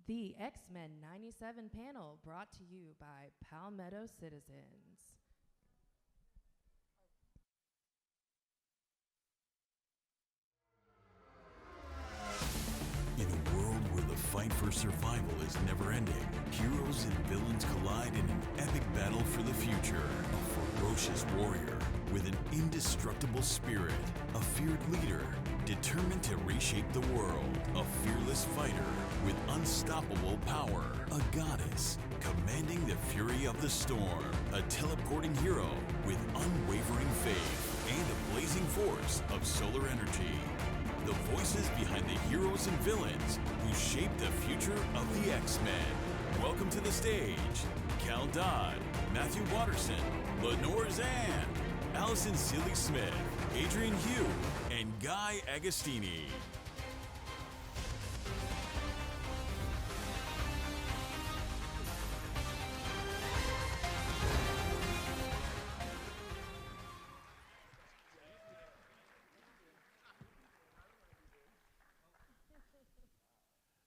The X-Men 97 panel brought to you by Palmetto Citizens. In a world where the fight for survival is never-ending, heroes and villains collide in an epic battle for the future. A ferocious warrior with an indestructible spirit, a feared leader determined to reshape the world, a fearless fighter with unstoppable power, a goddess commanding the fury of the storm, a teleporting hero with unwavering faith, and a blazing force of solar energy. The voices behind the heroes and villains who shape the future of the X-Men. Welcome to the stage, Cal Dodd, Matthew Waterson, Lenore Zann, Alison Sealy-Smith, Adrian Hough, and Gui Agustini.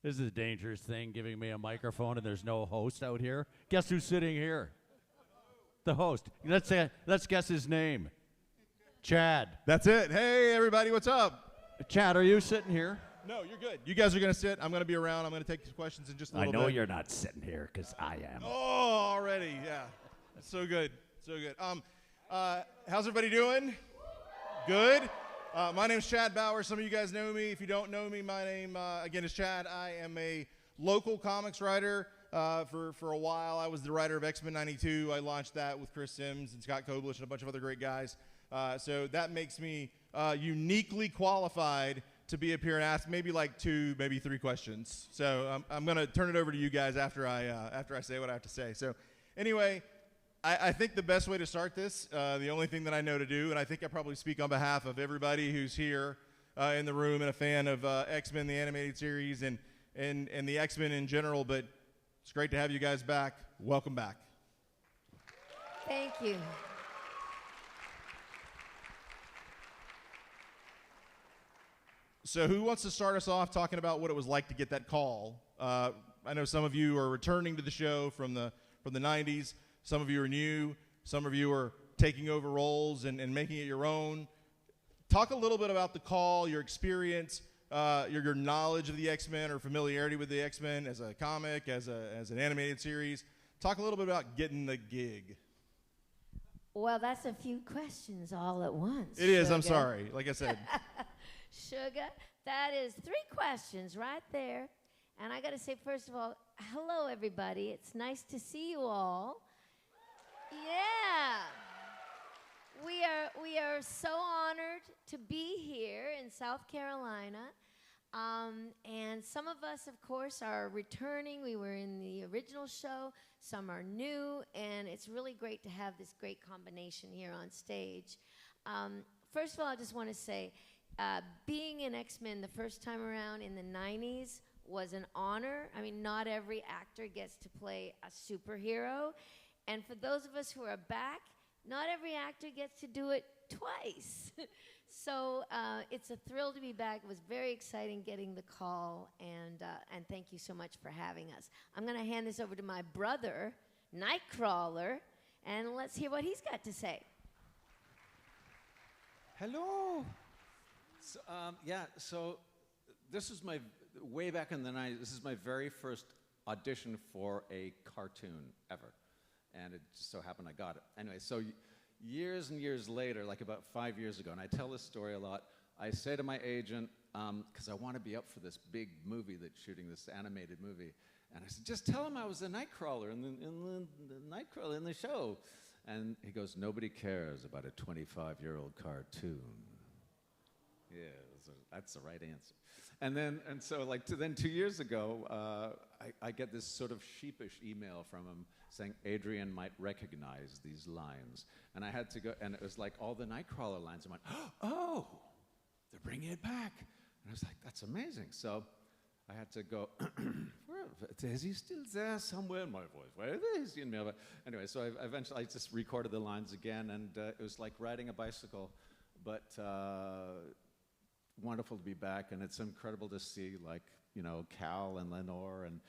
This is a dangerous thing, giving me a microphone and there's no host out here. Guess who's sitting here? The host. Let's guess his name. Chad. That's it. Hey, everybody, what's up? Chad, are you sitting here? No, you're good. You guys are going to sit. I'm going to be around. I'm going to take these questions in just a little bit. I know you're not sitting here because I am. Oh, already. Yeah. That's so good. So good. How's everybody doing? Good. My name's Chad Bauer. Some of you guys know me. If you don't know me, my name, again, is Chad. I am a local comics writer. For a while, I was the writer of X-Men 92. I launched that with Chris Sims and Scott Koblish and a bunch of other great guys. So that makes me uniquely qualified to be up here and ask maybe like 2, maybe 3 questions. So I'm going to turn it over to you guys after I say what I have to say. So anyway, I think the best way to start this, the only thing that I know to do, and I think I probably speak on behalf of everybody who's here in the room and a fan of X-Men, the animated series, and the X-Men in general, but it's great to have you guys back. Welcome back. Thank you. So who wants to start us off talking about what it was like to get that call? I know some of you are returning to the show from the 90s. Some of you are new. Some of you are taking over roles and making it your own. Talk a little bit about the call, your experience, your knowledge of the X-Men or familiarity with the X-Men as a comic, as an animated series. Talk a little bit about getting the gig. Well, that's a few questions all at once. It is. I'm sorry. Like I said. Sugar, that is 3 questions right there. And I got to say, first of all, hello, everybody. It's nice to see you all. Yeah. We are so honored to be here in South Carolina. And some of us, of course, are returning. We were in the original show. Some are new. And it's really great to have this great combination here on stage. First of all, I just want to say, being in X-Men the first time around in the 90s was an honor. I mean, not every actor gets to play a superhero. And for those of us who are back, not every actor gets to do it twice. So it's a thrill to be back. It was very exciting getting the call, and thank you so much for having us. I'm going to hand this over to my brother, Nightcrawler, and let's hear what he's got to say. Hello. So this is my, way back in the 90s, this is my very first audition for a cartoon ever. And it just so happened I got it. Anyway, so years and years later, like about 5 years ago, and I tell this story a lot, I say to my agent, because I want to be up for this big movie that's shooting, this animated movie, and I said, just tell him I was a Nightcrawler in the Nightcrawler in the show. And he goes, nobody cares about a 25-year-old cartoon. Yeah, that's the right answer. And so 2 years ago, I get this sort of sheepish email from him saying Adrian might recognize these lines. And I had to go, and it was like all the Nightcrawler lines. I went, oh, they're bringing it back. And I was like, that's amazing. So I had to go, is he still there somewhere in my voice? Where is he in me? But anyway, so I eventually just recorded the lines again, and it was like riding a bicycle, but wonderful to be back, and it's incredible to see, like, you know, Cal and Lenore and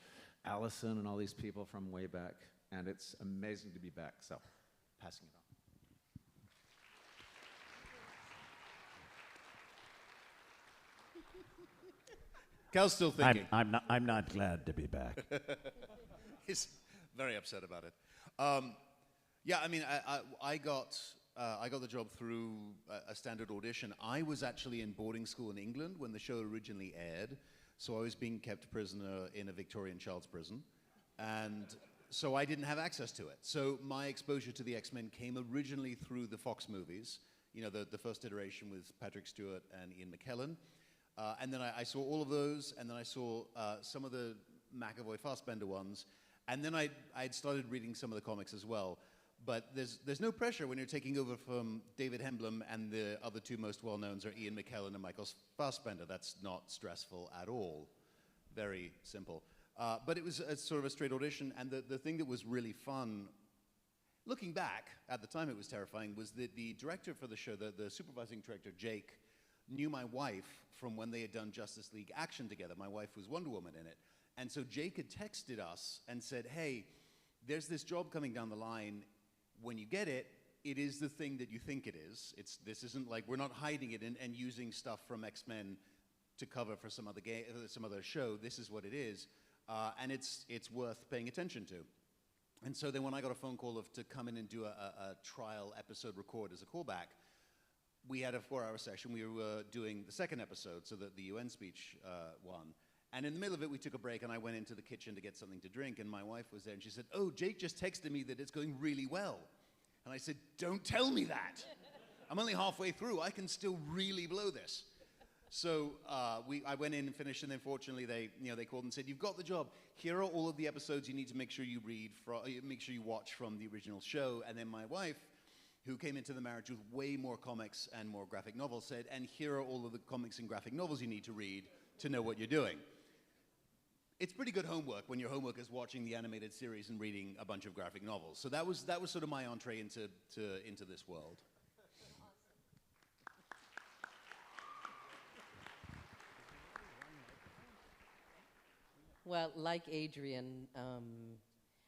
Alison and all these people from way back, and it's amazing to be back. So, passing it on. Cal's still thinking. I'm not glad to be back. He's very upset about it. Yeah, I mean, I got the job through a standard audition. I was actually in boarding school in England when the show originally aired, so I was being kept prisoner in a Victorian child's prison, and so I didn't have access to it. So my exposure to the X-Men came originally through the Fox movies, you know, the first iteration with Patrick Stewart and Ian McKellen. And then I saw all of those, and then I saw some of the McAvoy Fassbender ones, and then I'd started reading some of the comics as well. But there's no pressure when you're taking over from David Hemblum, and the other two most well-knowns are Ian McKellen and Michael Fassbender. That's not stressful at all. Very simple. But it was sort of a straight audition, and the thing that was really fun, looking back, at the time it was terrifying, was that the director for the show, the supervising director, Jake, knew my wife from when they had done Justice League Action together. My wife was Wonder Woman in it. And so Jake had texted us and said, hey, there's this job coming down the line. When you get it, it is the thing that you think it is. This isn't like, we're not hiding it and using stuff from X-Men to cover for some other show. This is what it is. And it's worth paying attention to. And so then when I got a phone call to come in and do a trial episode record as a callback, we had a 4-hour session. We were doing the second episode, so the UN speech one. And in the middle of it, we took a break, and I went into the kitchen to get something to drink, and my wife was there, and she said, oh, Jake just texted me that it's going really well. And I said, don't tell me that. I'm only halfway through. I can still really blow this. So I went in and finished, and then fortunately they called and said, you've got the job. Here are all of the episodes you need to make sure you make sure you watch from the original show. And then my wife, who came into the marriage with way more comics and more graphic novels, said, and here are all of the comics and graphic novels you need to read to know what you're doing. It's pretty good homework when your homework is watching the animated series and reading a bunch of graphic novels. So that was sort of my entree into this world. Well, like Adrian,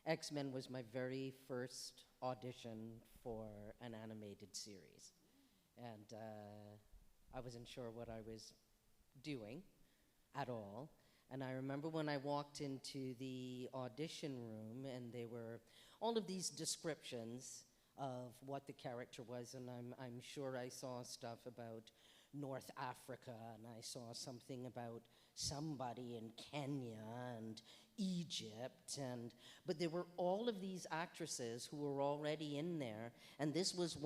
X-Men was my very first audition for an animated series. And I wasn't sure what I was doing at all. And I remember when I walked into the audition room, and there were all of these descriptions of what the character was, and I'm sure I saw stuff about North Africa, and I saw something about somebody in Kenya and Egypt, but there were all of these actresses who were already in there, and this was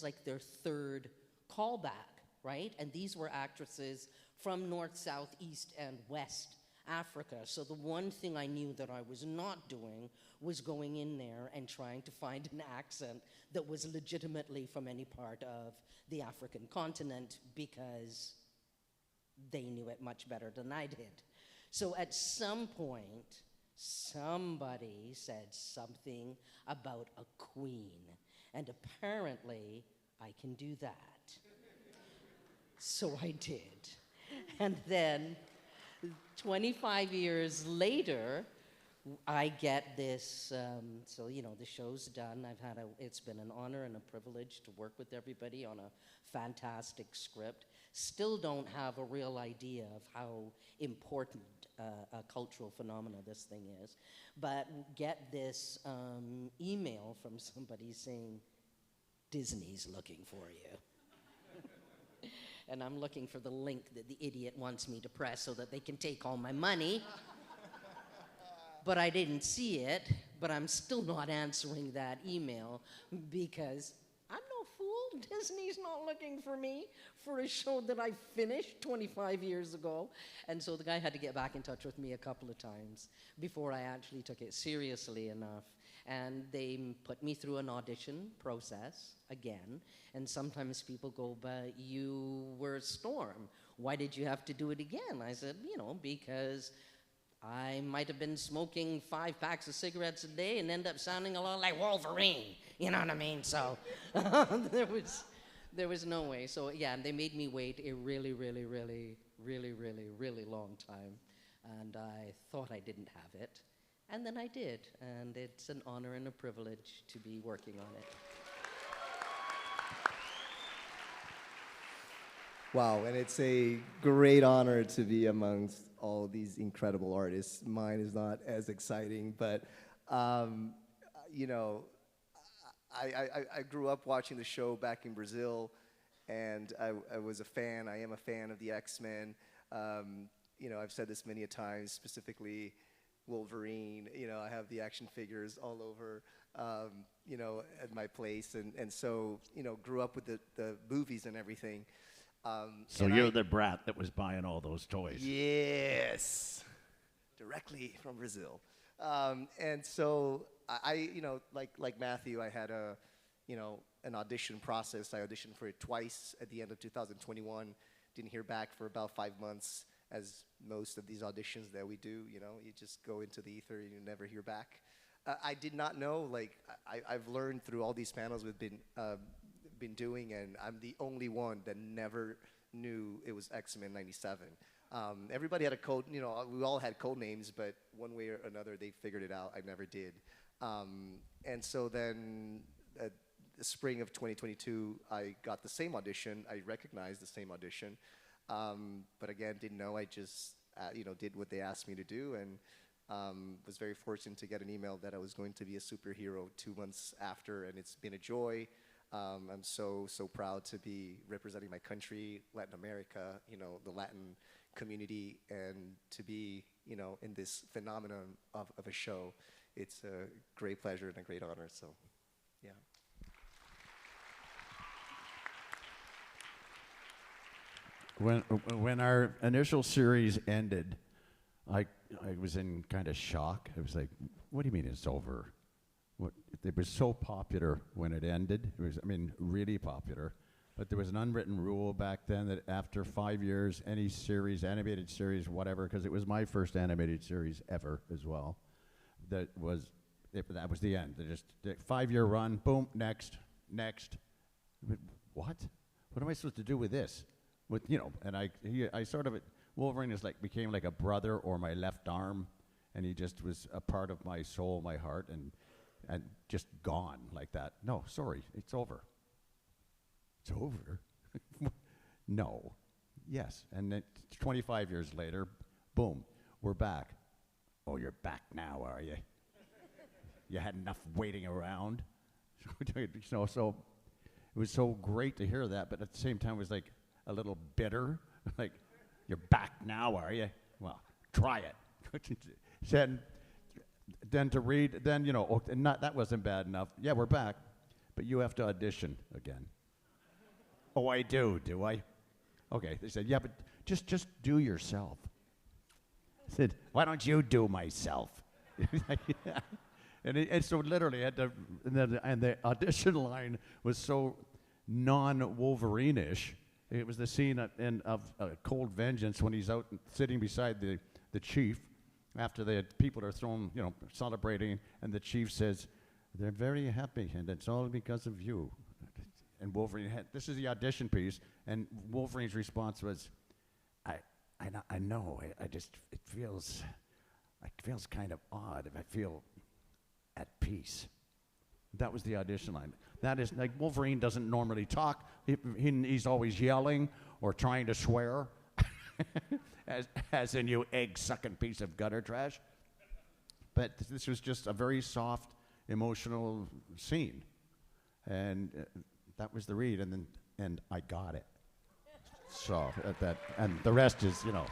like their third callback, right? And these were actresses from North, South, East, and West Africa. So the one thing I knew that I was not doing was going in there and trying to find an accent that was legitimately from any part of the African continent, because they knew it much better than I did. So at some point, somebody said something about a queen, and apparently I can do that. So I did. And then 25 years later, I get this, so the show's done. It's been an honor and a privilege to work with everybody on a fantastic script. Still don't have a real idea of how important a cultural phenomena this thing is, but get this email from somebody saying, Disney's looking for you. And I'm looking for the link that the idiot wants me to press so that they can take all my money. But I didn't see it, but I'm still not answering that email because I'm no fool. Disney's not looking for me for a show that I finished 25 years ago. And so the guy had to get back in touch with me a couple of times before I actually took it seriously enough. And they put me through an audition process again. And sometimes people go, but you were Storm. Why did you have to do it again? I said, because I might have been smoking 5 packs of cigarettes a day and end up sounding a lot like Wolverine. You know what I mean? So there was no way. So yeah, they made me wait a really, really, really, really, really, really long time. And I thought I didn't have it. And then I did, and it's an honor and a privilege to be working on it. Wow, and it's a great honor to be amongst all these incredible artists. Mine is not as exciting, but you know, I grew up watching the show back in Brazil, and I was a fan. I am a fan of the X-Men. You know, I've said this many a times, specifically Wolverine. You know, I have the action figures all over, you know, at my place, and so, you know, grew up with the movies and everything. So you're the brat that was buying all those toys. Yes, directly from Brazil. And so I, you know, like Matthew, I had you know, an audition process. I auditioned for it twice at the end of 2021. Didn't hear back for about 5 months, as most of these auditions that we do. You know, you just go into the ether and you never hear back. I did not know. Like I've learned through all these panels we've been doing, and I'm the only one that never knew it was X-Men '97. Everybody had a code, you know, we all had code names, but one way or another they figured it out. I never did. And so then the spring of 2022, I got the same audition. I recognized the same audition, but again, didn't know. I just, you know, did what they asked me to do, and was very fortunate to get an email that I was going to be a superhero 2 months after, and it's been a joy. I'm so proud to be representing my country, Latin America, you know, the Latin community, and to be, you know, in this phenomenon of a show. It's a great pleasure and a great honor, so, yeah. When our initial series ended, I was in kind of shock. I was like, what do you mean it's over? It was so popular when it ended. It was, I mean, really popular. But there was an unwritten rule back then that after 5 years, any series, animated series, whatever, because it was my first animated series ever as well, that was the end. They just, the 5-year run, boom, next. What? What am I supposed to do with this? With, you know, and I sort of, Wolverine is like, became like a brother or my left arm, and he just was a part of my soul, my heart, and just gone like that. No, sorry, it's over. It's over? No. Yes. And then 25 years later, boom, we're back. Oh, you're back now, are you? You had enough waiting around? You know, so it was so great to hear that, but at the same time it was like a little bitter. Like, you're back now, are you? Well, try it. Then to read, then, you know, that wasn't bad enough. Yeah, we're back, but you have to audition again. Oh, I do I? Okay, they said, yeah, but just do yourself. I said, why don't you do myself? And so literally, had to, and the audition line was so non-Wolverine-ish. It was the scene of Cold Vengeance when he's out sitting beside the chief, after the people are thrown, you know, celebrating, and the chief says, they're very happy, and it's all because of you. And Wolverine this is the audition piece, and Wolverine's response was, I know, it feels kind of odd. I feel at peace. That was the audition line. That is, like, Wolverine doesn't normally talk. He's always yelling or trying to swear. As in, you egg-sucking piece of gutter trash. But this was just a very soft, emotional scene. And that was the read, and I got it. So, and the rest is, you know,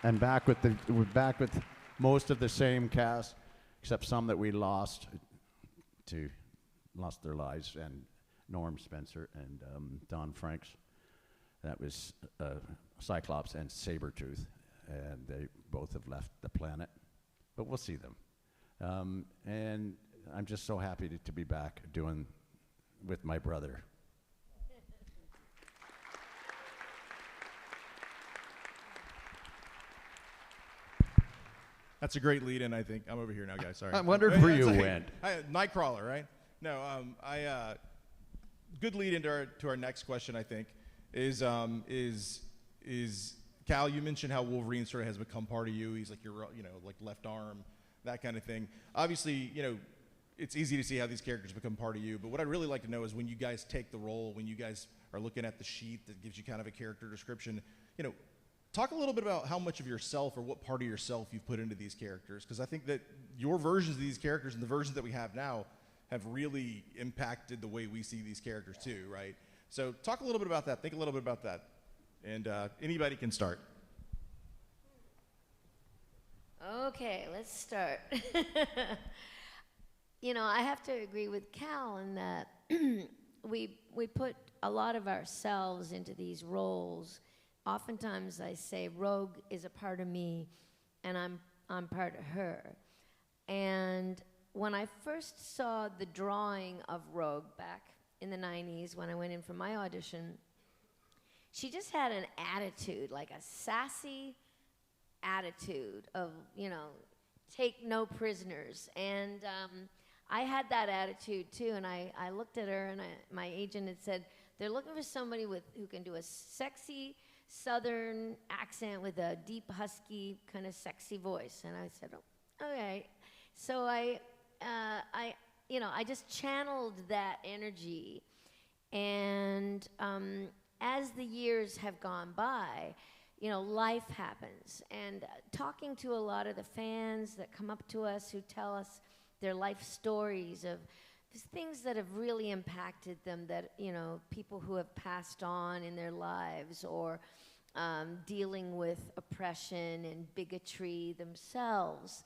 and we're back with most of the same cast, except some that we lost their lives, and Norm Spencer and Don Franks. That was Cyclops and Sabretooth, and they both have left the planet, but we'll see them. And I'm just so happy to be back doing with my brother. That's a great lead-in, I think. I'm over here now, guys. Sorry. I wondered where you went. Nightcrawler, right? No, good lead into our next question, I think, is Cal, you mentioned how Wolverine sort of has become part of you. He's like your, you know, like left arm. that kind of thing. Obviously, it's easy to see how these characters become part of you, but what I'd really like to know is when you guys take the role, when you guys are looking at the sheet that gives you kind of a character description, talk a little bit about how much of yourself or what part of yourself you've put into these characters, because I think that your versions of these characters and the versions that we have now have really impacted the way we see these characters too, right? So talk a little bit about that. Think a little bit about that. And anybody can start. Okay, let's start. I have to agree with Cal in that we put a lot of ourselves into these roles. Oftentimes I say Rogue is a part of me and I'm part of her. And when I first saw the drawing of Rogue back in the 90s when I went in for my audition, she just had an attitude, like a sassy attitude of, take no prisoners. And I had that attitude too, and I looked at her, and my agent had said, they're looking for somebody who can do a sexy Southern accent with a deep, husky, kind of sexy voice. And I said, oh, okay. So I just channeled that energy. And as the years have gone by, life happens. And talking to a lot of the fans that come up to us who tell us their life stories of things that have really impacted them, that, people who have passed on in their lives, or dealing with oppression and bigotry themselves,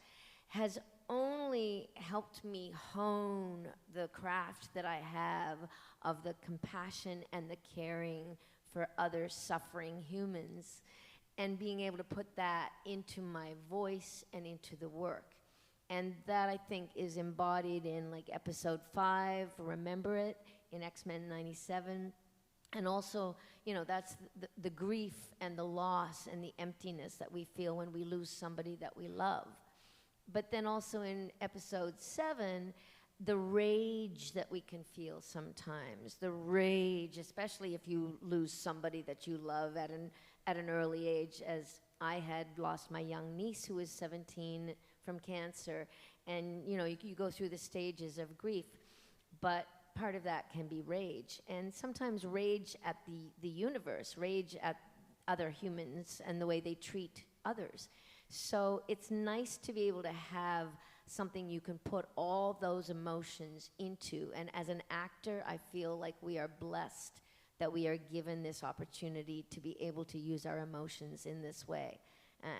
has only helped me hone the craft that I have of the compassion and the caring for other suffering humans, and being able to put that into my voice and into the work. And that, I think, is embodied in episode 5, Remember It, in X-Men 97. And also, that's the grief and the loss and the emptiness that we feel when we lose somebody that we love. But then also in episode 7, the rage that we can feel sometimes, the rage, especially if you lose somebody that you love at an early age, as I had lost my young niece who was 17 from cancer. And, you go through the stages of grief, but part of that can be rage. And sometimes rage at the universe, rage at other humans and the way they treat others. So it's nice to be able to have something you can put all those emotions into. And as an actor, I feel like we are blessed that we are given this opportunity to be able to use our emotions in this way.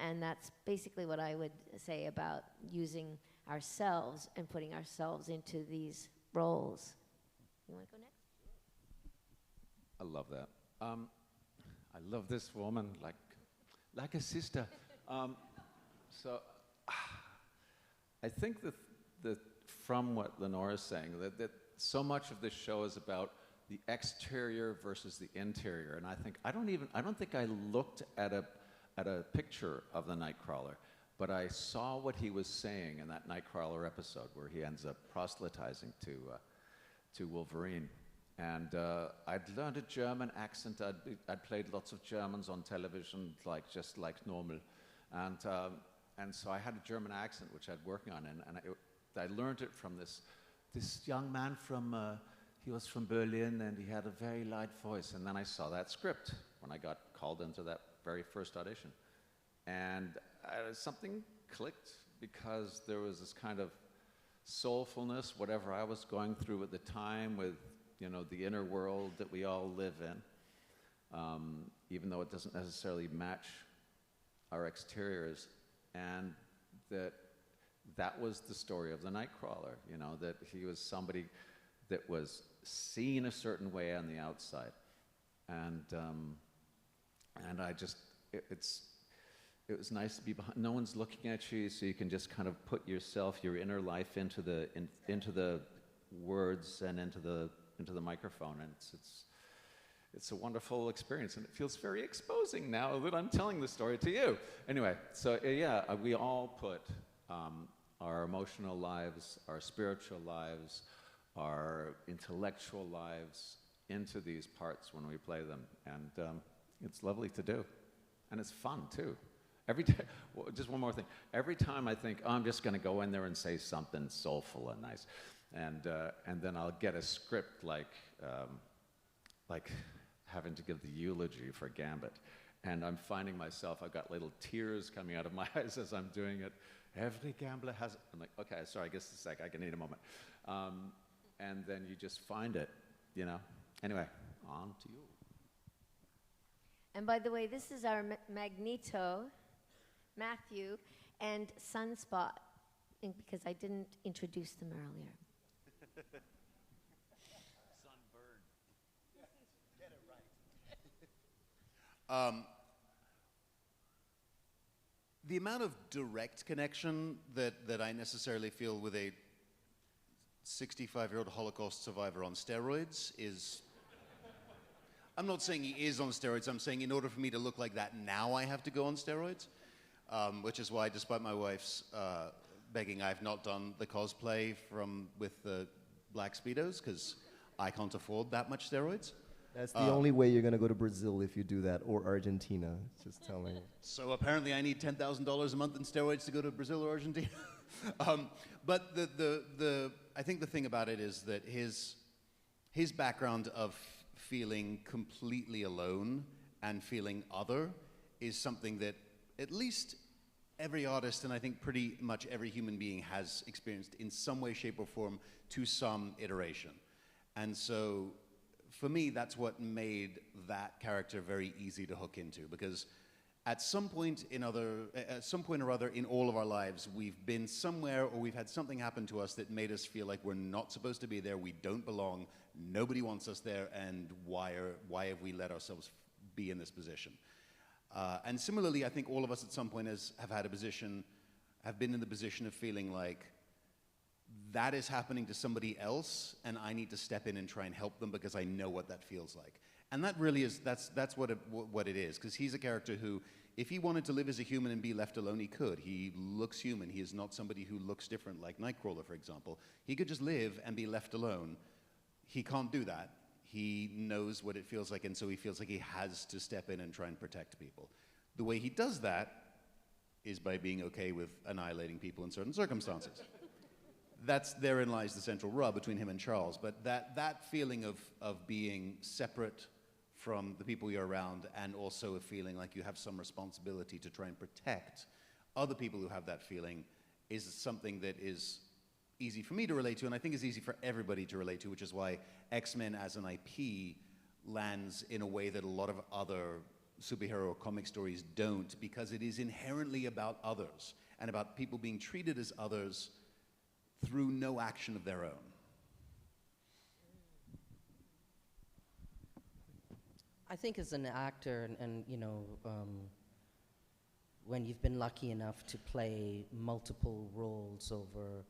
And that's basically what I would say about using ourselves and putting ourselves into these roles. You want to go next? I love that. I love this woman like a sister. So I think that from what Lenore is saying, that so much of this show is about the exterior versus the interior. And I don't think I looked at a picture of the Nightcrawler, but I saw what he was saying in that Nightcrawler episode where he ends up proselytizing to Wolverine. And I'd learned a German accent. I'd played lots of Germans on television, just like normal. And so I had a German accent, which I'd working on, and I learned it from this young man he was from Berlin, and he had a very light voice. And then I saw that script when I got called into that very first audition. And something clicked, because there was this kind of soulfulness, whatever I was going through at the time with, the inner world that we all live in, even though it doesn't necessarily match our exteriors. And that was the story of the Nightcrawler, that he was somebody that was seen a certain way on the outside. And it was nice to be behind. No one's looking at you, so you can just kind of put yourself, your inner life into the words and into the microphone, and it's a wonderful experience, and it feels very exposing now that I'm telling the story to you. Anyway, so we all put our emotional lives, our spiritual lives, our intellectual lives into these parts when we play them, and it's lovely to do, and it's fun too. Just one more thing. Every time I think, oh, I'm just going to go in there and say something soulful and nice, and then I'll get a script like having to give the eulogy for Gambit, and I'm finding myself, I've got little tears coming out of my eyes as I'm doing it. Every gambler has. I'm like, okay, sorry, I guess it's like I can need a moment, and then you just find it, you know. Anyway, on to you. And by the way, this is our Magneto, Matthew, and Sunspot, because I didn't introduce them earlier. Sunburn. Get it right. The amount of direct connection that I necessarily feel with a 65-year-old Holocaust survivor on steroids is... I'm not saying he is on steroids. I'm saying in order for me to look like that now, I have to go on steroids, which is why, despite my wife's begging, I've not done the cosplay with the black Speedos, because I can't afford that much steroids. That's the only way you're going to go to Brazil if you do that, or Argentina. Just telling you. So apparently I need $10,000 a month in steroids to go to Brazil or Argentina. But I think the thing about it is that his background of feeling completely alone and feeling other is something that at least every artist, and I think pretty much every human being, has experienced in some way, shape, or form to some iteration. And so for me, that's what made that character very easy to hook into, because at some point or other in all of our lives, we've been somewhere or we've had something happen to us that made us feel like we're not supposed to be there, we don't belong, nobody wants us there, and why have we let ourselves be in this position? And similarly, I think all of us at some point have been in the position of feeling like that is happening to somebody else, and I need to step in and try and help them because I know what that feels like. And that really is, that's what it is, because he's a character who, if he wanted to live as a human and be left alone, he could. He looks human. He is not somebody who looks different, like Nightcrawler, for example. He could just live and be left alone. He can't do that. He knows what it feels like, and so he feels like he has to step in and try and protect people. The way he does that is by being okay with annihilating people in certain circumstances. Therein lies the central rub between him and Charles. But that feeling of being separate from the people you're around, and also a feeling like you have some responsibility to try and protect other people who have that feeling, is something that is easy for me to relate to, and I think is easy for everybody to relate to, which is why X-Men as an IP lands in a way that a lot of other superhero or comic stories don't, because it is inherently about others, and about people being treated as others through no action of their own. I think as an actor, and you know, when you've been lucky enough to play multiple roles over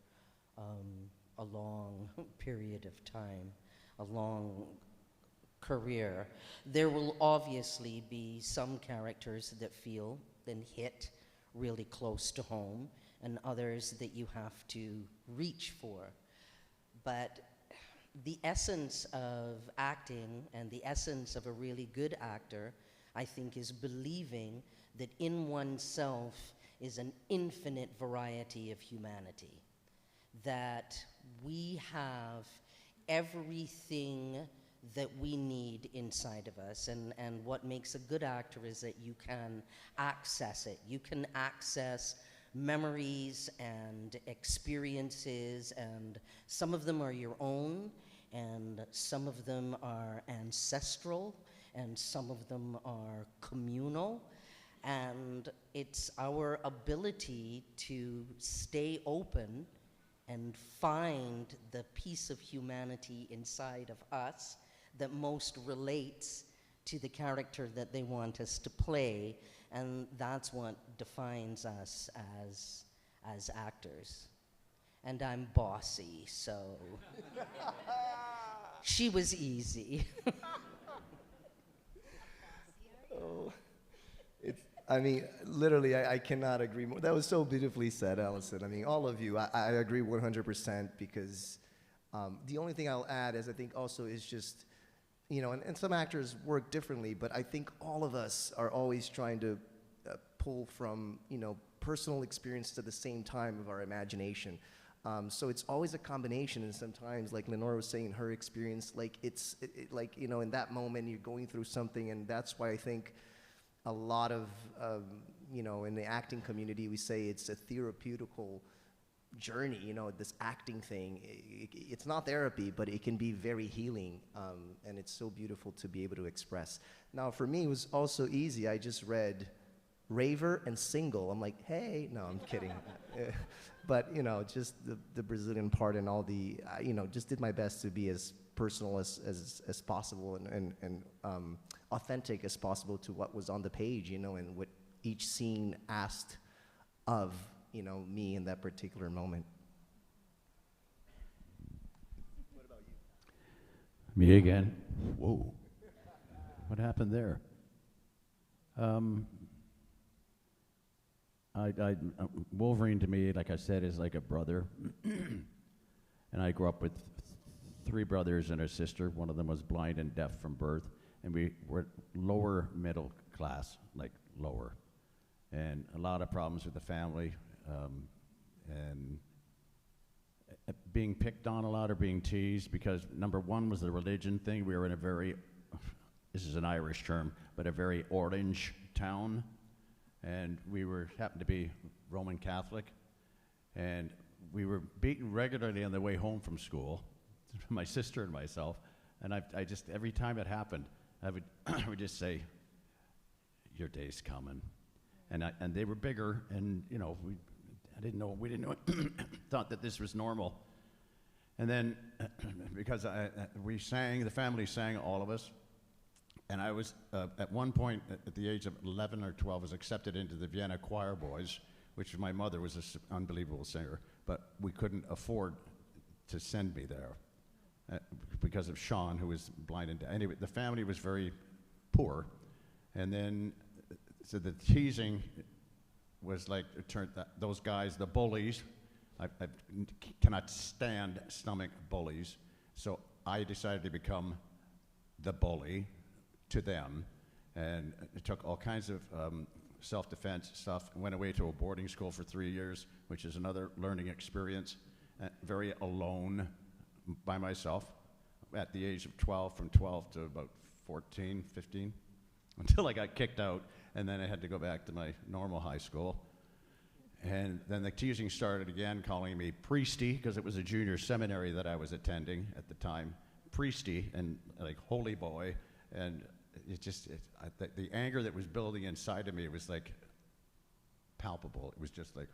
a long period of time, a long career, there will obviously be some characters that feel then hit really close to home, and others that you have to reach for. But the essence of acting and the essence of a really good actor, I think, is believing that in oneself is an infinite variety of humanity, that we have everything that we need inside of us, and what makes a good actor is that you can access it. You can access memories and experiences, and some of them are your own, and some of them are ancestral, and some of them are communal, and it's our ability to stay open and find the piece of humanity inside of us that most relates to the character that they want us to play, and that's what defines us as actors. And I'm bossy, so she was easy. I mean, literally, I cannot agree more. That was so beautifully said, Alison. I mean, all of you, I agree 100%, because the only thing I'll add is I think also is just, you know, and some actors work differently, but I think all of us are always trying to pull from, personal experience to the same time of our imagination. So it's always a combination, and sometimes, like Lenore was saying, her experience, like in that moment you're going through something, and that's why I think a lot of, in the acting community, we say it's a therapeutical journey, this acting thing. It's not therapy, but it can be very healing, and it's so beautiful to be able to express. Now, for me, it was also easy. I just read raver and single. I'm like, hey, no, I'm kidding. But, just the Brazilian part and all the, just did my best to be as personal as possible and authentic as possible to what was on the page, and what each scene asked of, me in that particular moment. What about you? Me again. Whoa. What happened there? Wolverine to me, like I said, is like a brother. And I grew up with 3 brothers and a sister. One of them was blind and deaf from birth. And we were lower middle class, like lower. And a lot of problems with the family. And being picked on a lot or being teased because number one was the religion thing. We were in a very, this is an Irish term, but a very orange town. And we happened to be Roman Catholic. And we were beaten regularly on the way home from school, my sister and myself. And I just, every time it happened, I would just say, your day's coming. And they were bigger, and we didn't know, thought that this was normal. And then, because we sang, the family sang, all of us, and I was, at one point, at the age of 11 or 12, was accepted into the Vienna Choir Boys, which my mother was an unbelievable singer, but we couldn't afford to send me there because of Sean, who was blind and deaf. Anyway, the family was very poor, and then, so the teasing was like, it turned those guys, the bullies. I cannot stomach bullies. So I decided to become the bully to them. And it took all kinds of self-defense stuff. Went away to a boarding school for 3 years, which is another learning experience. Very alone by myself at the age of 12, from 12 to about 14, 15, until I got kicked out. And then I had to go back to my normal high school. And then the teasing started again, calling me Priesty, because it was a junior seminary that I was attending at the time. Priesty, and like holy boy. And it just, the anger that was building inside of me was like palpable. It was just like,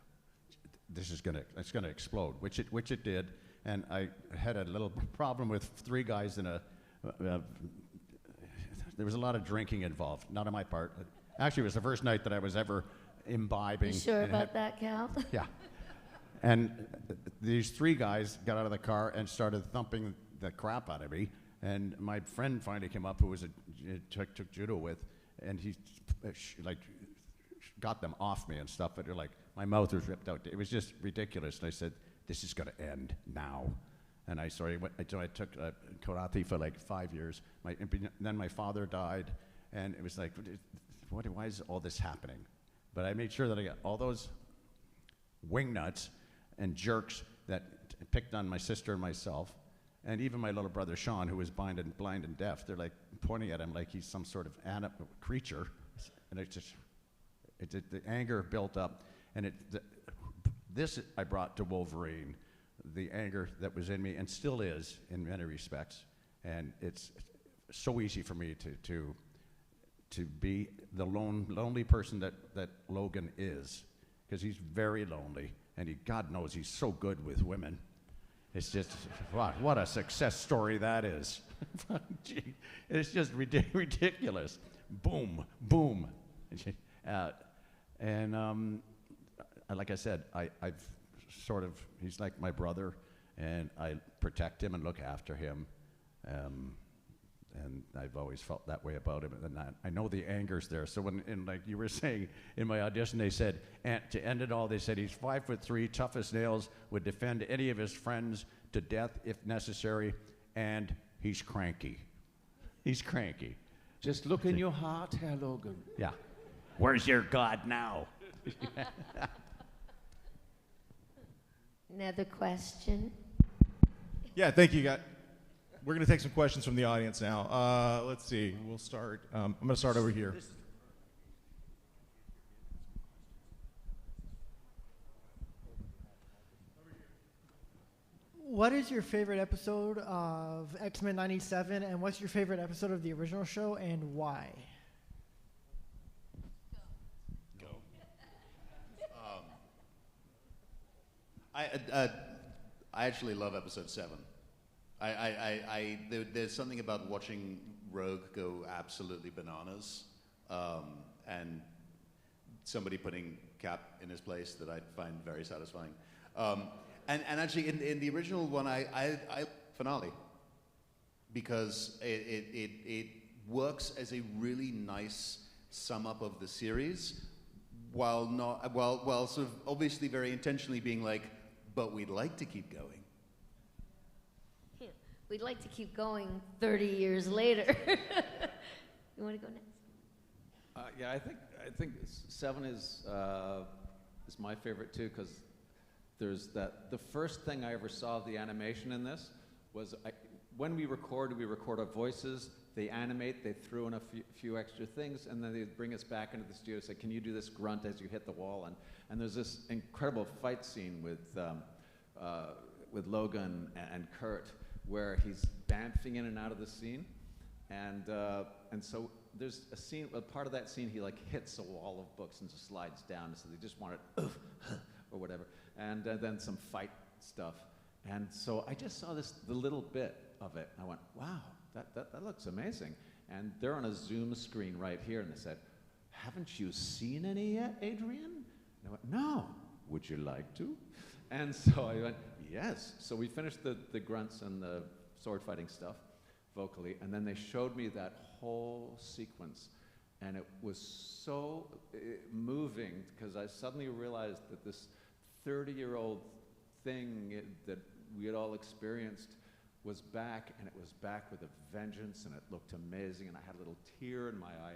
it's gonna explode, which it did. And I had a little problem with 3 guys in a, there was a lot of drinking involved, not on my part. Actually, it was the first night that I was ever imbibing. You sure about that, Cal? Yeah. And these 3 guys got out of the car and started thumping the crap out of me. And my friend finally came up, who was took judo with, and he got them off me and stuff. But like my mouth was ripped out. It was just ridiculous. And I said, "This is going to end now." And I took karate for like 5 years. Then my father died, and it was like, why is all this happening? But I made sure that I got all those wingnuts and jerks that picked on my sister and myself, and even my little brother Sean, who was blind and deaf. They're like pointing at him like he's some sort of creature, and the anger built up, and this I brought to Wolverine, the anger that was in me and still is in many respects, and it's so easy for me to be the lonely person that Logan is, because he's very lonely, and God knows he's so good with women. It's just, what a success story that is. It's just ridiculous. Boom, boom. Like I said, I've sort of, he's like my brother, and I protect him and look after him. And I've always felt that way about him. And I know the anger's there. So like you were saying, in my audition, they said, and to end it all, they said he's 5'3", tough as nails, would defend any of his friends to death if necessary, and he's cranky. He's cranky. Just look in your heart, Herr Logan. Yeah. Where's your God now? Another question. Yeah, thank you, guys. We're going to take some questions from the audience now. Let's see. We'll start. I'm going to start over here. What is your favorite episode of X-Men 97, and what's your favorite episode of the original show, and why? Go. I actually love episode 7. There's something about watching Rogue go absolutely bananas, and somebody putting Cap in his place that I find very satisfying. And actually, in the original one, I finale, because it works as a really nice sum up of the series, while sort of obviously very intentionally being like, but we'd like to keep going. Yeah, we'd like to keep going 30 years later. You want to go next? Yeah, I think 7 is my favorite too, because there's that. The first thing I ever saw of the animation in this was when we record our voices. They animate, they throw in a few extra things, and then they bring us back into the studio and say, can you do this grunt as you hit the wall? And there's this incredible fight scene with Logan and Kurt, where he's bamfing in and out of the scene. And so there's a scene, a part of that scene, he like hits a wall of books and just slides down, so they just want it, or whatever. And then some fight stuff. And so I just saw the little bit of it, and I went, wow, that looks amazing. And they're on a Zoom screen right here, and they said, haven't you seen any yet, Adrian? And I went, no. Would you like to? And so I went, yes. So we finished the grunts and the sword fighting stuff vocally, and then they showed me that whole sequence, and it was so moving, because I suddenly realized that this 30-year-old thing that we had all experienced was back, and it was back with a vengeance, and it looked amazing, and I had a little tear in my eye,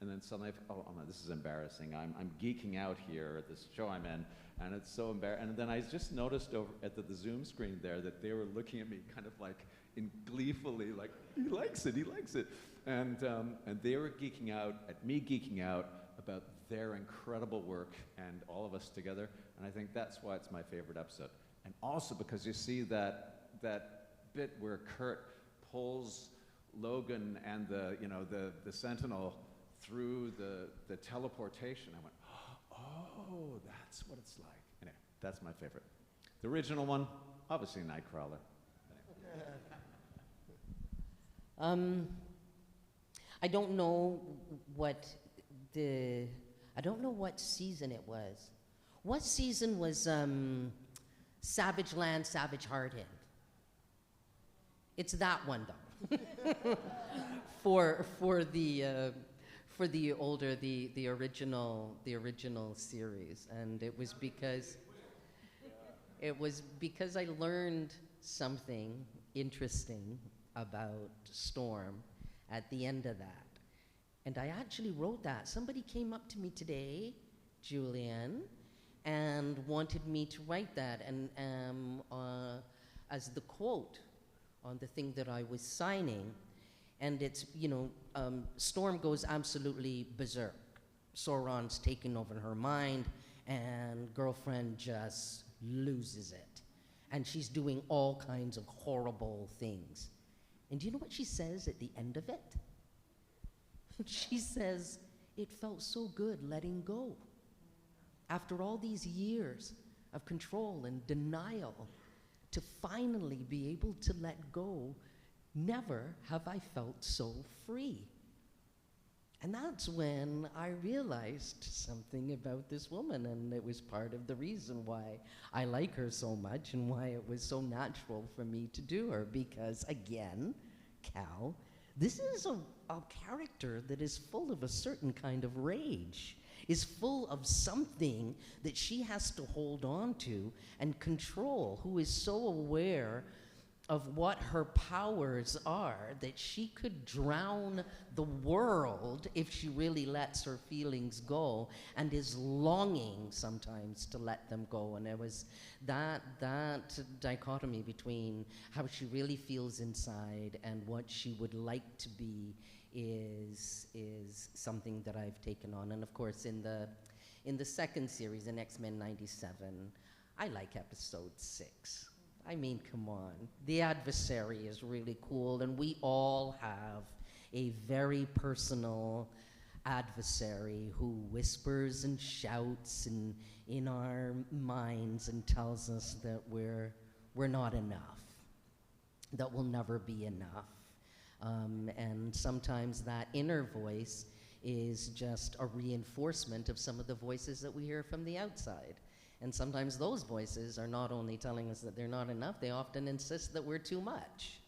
and then suddenly, oh no, this is embarrassing. I'm geeking out here at this show I'm in, and it's so embarrassing. And then I just noticed over at the Zoom screen there that they were looking at me kind of like gleefully, like, he likes it, and they were geeking out at me geeking out about their incredible work and all of us together, and I think that's why it's my favorite episode. And also because you see that bit where Kurt pulls Logan and the Sentinel through the teleportation. I went, oh, that's what it's like. Anyway, that's my favorite. The original one, obviously Nightcrawler. I don't know what season it was. What season was Savage Land, Savage Heart in? It's that one though. for the older, the original series, and it was because I learned something interesting about Storm at the end of that, and I actually wrote that. Somebody came up to me today, Julian, and wanted me to write that, and as the quote on the thing that I was signing. And it's, Storm goes absolutely berserk. Sauron's taken over her mind, and girlfriend just loses it. And she's doing all kinds of horrible things. And do you know what she says at the end of it? She says, it felt so good letting go. After all these years of control and denial, to finally be able to let go, never have I felt so free. And that's when I realized something about this woman, and it was part of the reason why I like her so much and why it was so natural for me to do her, because again, Cal, this is a character that is full of a certain kind of rage, is full of something that she has to hold on to and control, who is so aware of what her powers are, that she could drown the world if she really lets her feelings go, and is longing sometimes to let them go. And there was that dichotomy between how she really feels inside and what she would like to be is something that I've taken on. And of course, in the second series, in X-Men 97, I like episode 6. I mean, come on. The adversary is really cool, and we all have a very personal adversary who whispers and shouts in our minds and tells us that we're not enough, that we'll never be enough. And sometimes that inner voice is just a reinforcement of some of the voices that we hear from the outside. And sometimes those voices are not only telling us that they're not enough, they often insist that we're too much,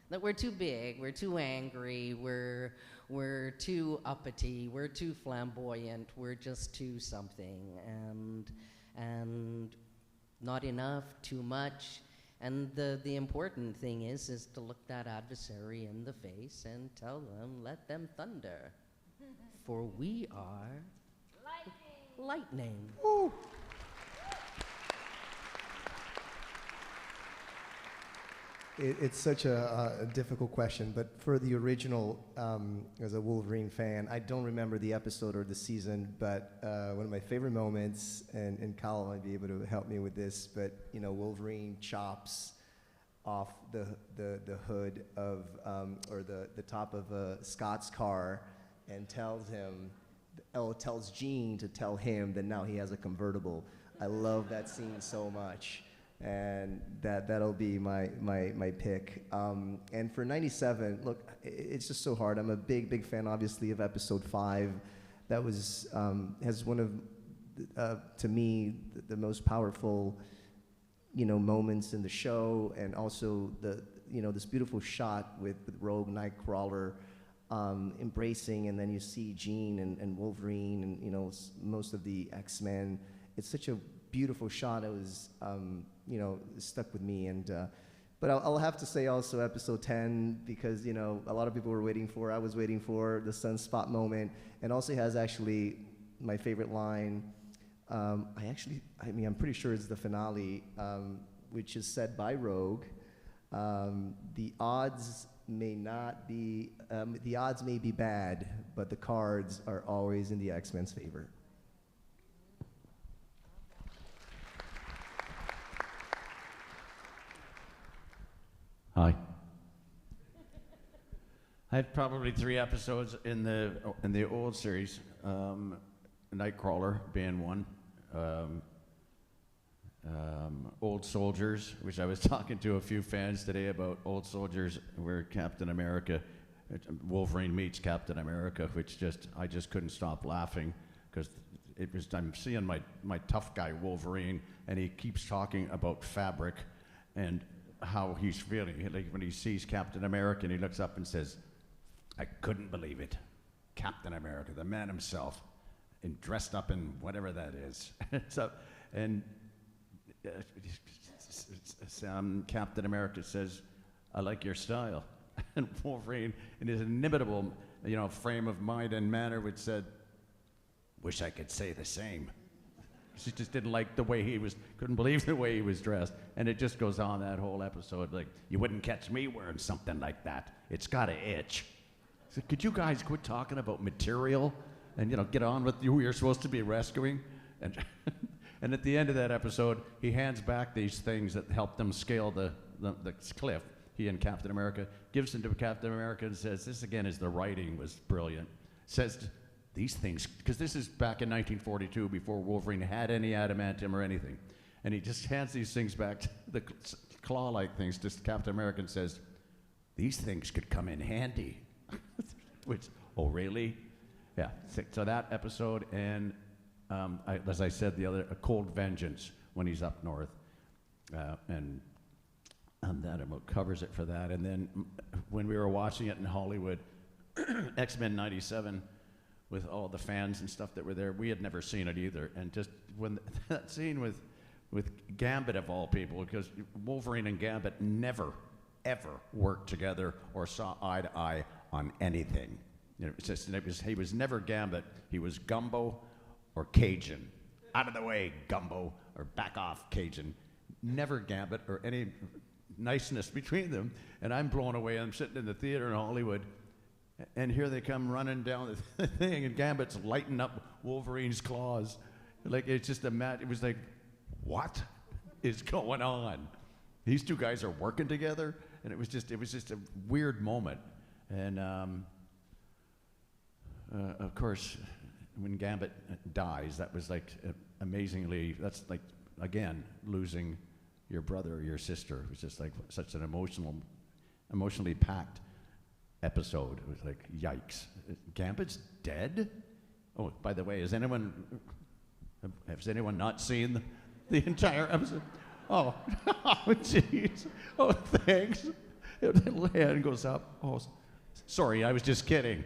that we're too big, we're too angry, we're too uppity, we're too flamboyant, we're just too something, and not enough, too much. And the important thing is to look that adversary in the face and tell them, let them thunder, for we are lightning. Woo. It's such a difficult question, but for the original, as a Wolverine fan, I don't remember the episode or the season, but one of my favorite moments, and Cal might be able to help me with this, but Wolverine chops off the hood of, or the top of Scott's car, and tells Jean to tell him that now he has a convertible. I love that scene so much. And that'll be my pick. And for 97, look, it's just so hard. I'm a big fan, obviously, of episode 5. That was has one of, to me, the most powerful, moments in the show, and also this beautiful shot with Rogue, Nightcrawler, embracing, and then you see Jean and Wolverine and most of the X-Men. It's such a beautiful shot. It was stuck with me, and but I'll have to say also episode 10, because a lot of people were waiting for, I was waiting for the Sunspot moment, and also has actually my favorite line. I'm pretty sure it's the finale, which is said by Rogue. The odds may be bad, but the cards are always in the X-Men's favor. Hi. I had probably 3 episodes in the old series, Nightcrawler being one, Old Soldiers, which I was talking to a few fans today about Old Soldiers, where Captain America, Wolverine meets Captain America, which I just couldn't stop laughing, because I'm seeing my tough guy Wolverine, and he keeps talking about fabric and how he's feeling. Like when he sees Captain America and he looks up and says, I couldn't believe it. Captain America, the man himself, and dressed up in whatever that is. Captain America says, I like your style. And Wolverine, in his inimitable frame of mind and manner, would said, wish I could say the same. She just didn't like the way couldn't believe the way he was dressed. And it just goes on that whole episode, like, you wouldn't catch me wearing something like that. It's gotta itch. So could you guys quit talking about material and, get on with who you're supposed to be rescuing? And and at the end of that episode, he hands back these things that helped them scale the cliff, he and Captain America, gives them to Captain America and says, this again is the writing was brilliant. Says, these things, because this is back in 1942, before Wolverine had any adamantium or anything. And he just hands these things back, the claw-like things, to Captain America, and says, these things could come in handy. Which, oh, really? Yeah, so that episode, and as I said, the other, A Cold Vengeance, when he's up north. And that about covers it for that. And then when we were watching it in Hollywood, X-Men 97, with all the fans and stuff that were there, we had never seen it either. And just when that scene with Gambit, of all people, because Wolverine and Gambit never ever worked together or saw eye to eye on anything. You know, he was never Gambit. He was Gumbo or Cajun. Out of the way, Gumbo, or back off, Cajun. Never Gambit or any niceness between them. And I'm blown away. I'm sitting in the theater in Hollywood, and here they come running down the thing, and Gambit's lighting up Wolverine's claws. Like, it's just it was like, what is going on? These two guys are working together, and it was just a weird moment. And of course, when Gambit dies, that was like amazingly. That's like, again, losing your brother or your sister. It was just like such an emotionally packed episode. It was like, yikes. Gambit's dead? Oh, by the way, has anyone not seen the entire episode? Oh, jeez. Oh, thanks. The little hand goes up. Oh, sorry, I was just kidding.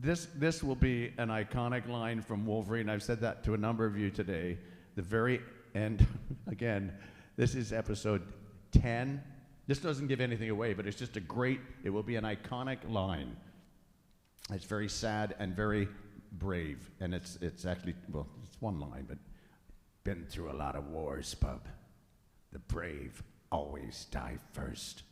This will be an iconic line from Wolverine. I've said that to a number of you today. The very end, again, this is episode 10. This doesn't give anything away, but it's just it will be an iconic line. It's very sad and very brave, and it's actually, well, it's one line, but been through a lot of wars, bub. The brave always die first.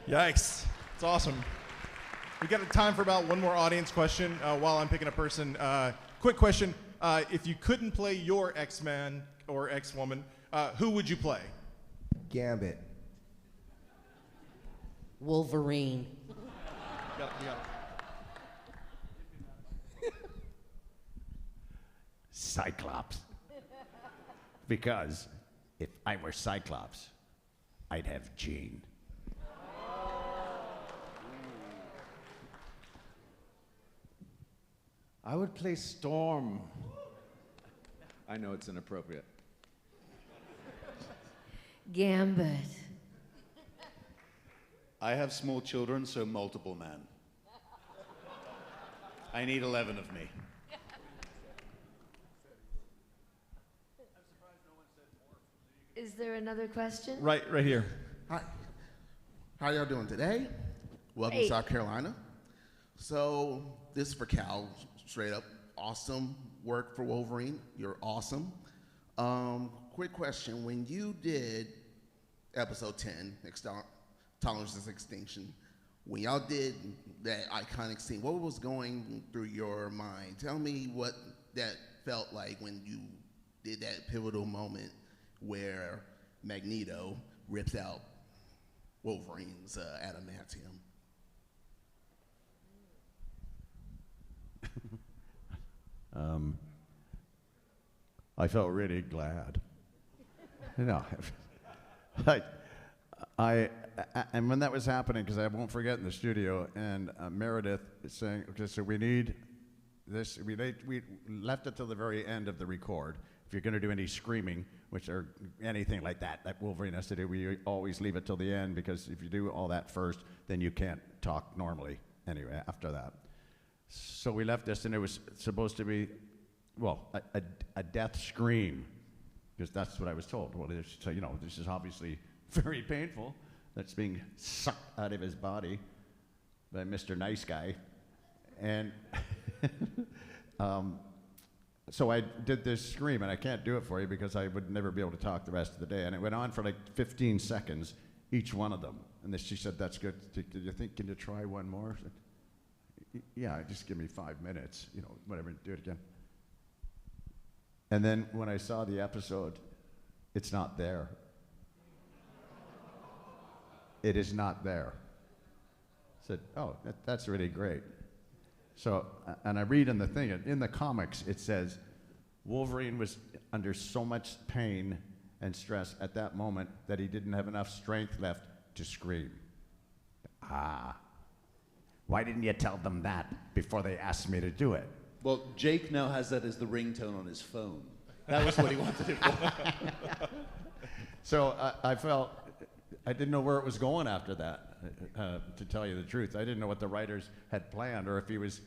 Yikes. It's awesome. We got time for about one more audience question while I'm picking a person. Quick question. If you couldn't play your X-Man or X-Woman, who would you play? Gambit. Wolverine. You got it. Cyclops. Because if I were Cyclops, I'd have Jean. I would play Storm. I know it's inappropriate. Gambit. I have small children, so multiple man. I need 11 of me. Is there another question? Right here. Hi. How y'all doing today? Welcome Hey. to South Carolina. So this is for Cal, straight up. Awesome work for Wolverine. You're awesome. Quick question. When you did episode 10, Tolerance is Extinction, when y'all did that iconic scene, what was going through your mind? Tell me what that felt like when you did that pivotal moment where Magneto rips out Wolverine's adamantium. I felt really glad. No, and when that was happening, because I won't forget in the studio, and Meredith is saying, okay, so we need this. We left it till the very end of the record. If you're going to do any screaming, which or anything like that Wolverine has to do, we always leave it till the end, because if you do all that first, then you can't talk normally anyway after that. So we left this, and it was supposed to be, well, a death scream, because that's what I was told. Well, so, you know, this is obviously very painful. That's being sucked out of his body by Mr. Nice Guy. And so I did this scream, and I can't do it for you because I would never be able to talk the rest of the day. And it went on for like 15 seconds, each one of them. And then she said, that's good. Did you think, can you try one more? I said, yeah, just give me 5 minutes, you know, whatever, do it again. And then when I saw the episode, it's not there. It is not there. I said, oh, that's really great. So, and I read in the thing, in the comics, it says, Wolverine was under so much pain and stress at that moment that he didn't have enough strength left to scream. Ah. Why didn't you tell them that before they asked me to do it? Well, Jake now has that as the ringtone on his phone. That was what he wanted it for. So I felt, I didn't know where it was going after that, to tell you the truth. I didn't know what the writers had planned, or if he was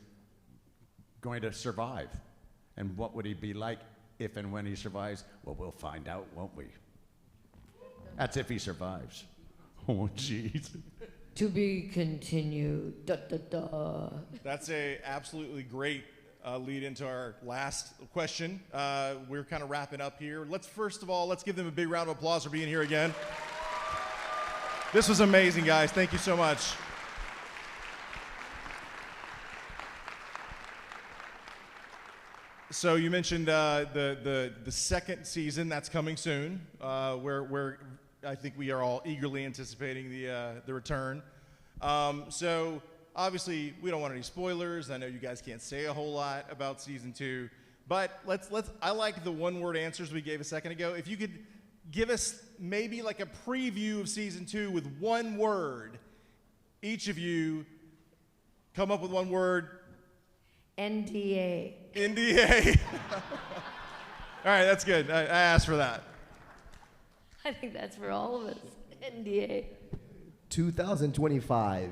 going to survive. And what would he be like if and when he survives? Well, we'll find out, won't we? That's if he survives. Oh, jeez. To be continued. Da, da, da. That's a absolutely great lead into our last question. We're kind of wrapping up here. Let's give them a big round of applause for being here again. This was amazing, guys. Thank you so much. So you mentioned the second season that's coming soon, where I think we are all eagerly anticipating the return. So obviously we don't want any spoilers. I know you guys can't say a whole lot about season 2, but I like the one-word answers we gave a second ago. If you could give us maybe like a preview of season 2 with one word, each of you come up with one word. NDA. NDA. All right, that's good. I asked for that. I think that's for all of us. NDA. 2025.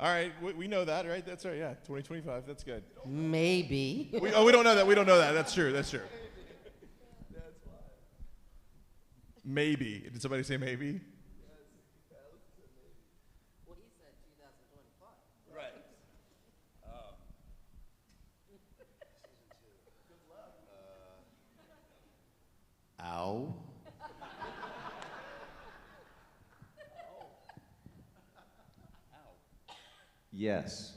All right, we know that, right? That's right, yeah, 2025, that's good. Maybe. We don't know that, we don't know that. That's true, that's true. Maybe. Did somebody say maybe? Well, he said 2025. Right. Ow. Yes.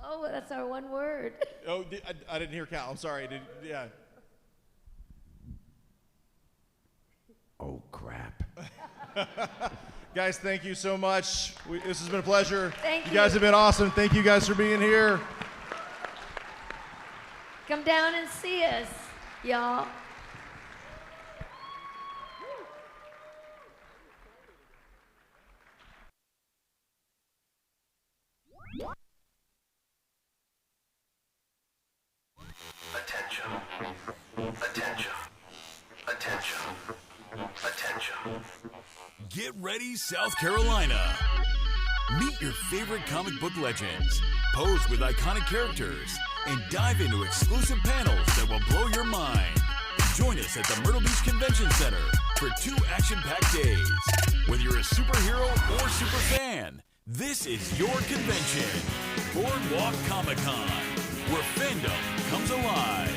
Oh, that's our one word. Oh, I didn't hear Cal. I'm sorry. Yeah. Oh, crap. Guys, thank you so much. This has been a pleasure. Thank you. You guys have been awesome. Thank you guys for being here. Come down and see us, y'all. Attention. Attention. Attention. Attention. Get ready, South Carolina. Meet your favorite comic book legends, pose with iconic characters, and dive into exclusive panels that will blow your mind. Join us at the Myrtle Beach Convention Center for 2 action-packed days. Whether you're a superhero or superfan, this is your convention. Boardwalk Comic-Con, where fandom comes alive.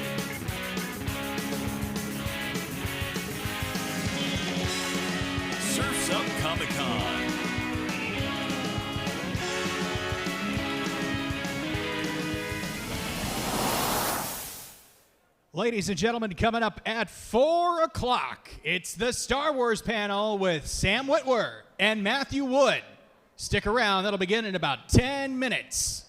Surf's Up Comic-Con. Ladies and gentlemen, coming up at 4 o'clock, it's the Star Wars panel with Sam Witwer and Matthew Wood. Stick around, that'll begin in about 10 minutes.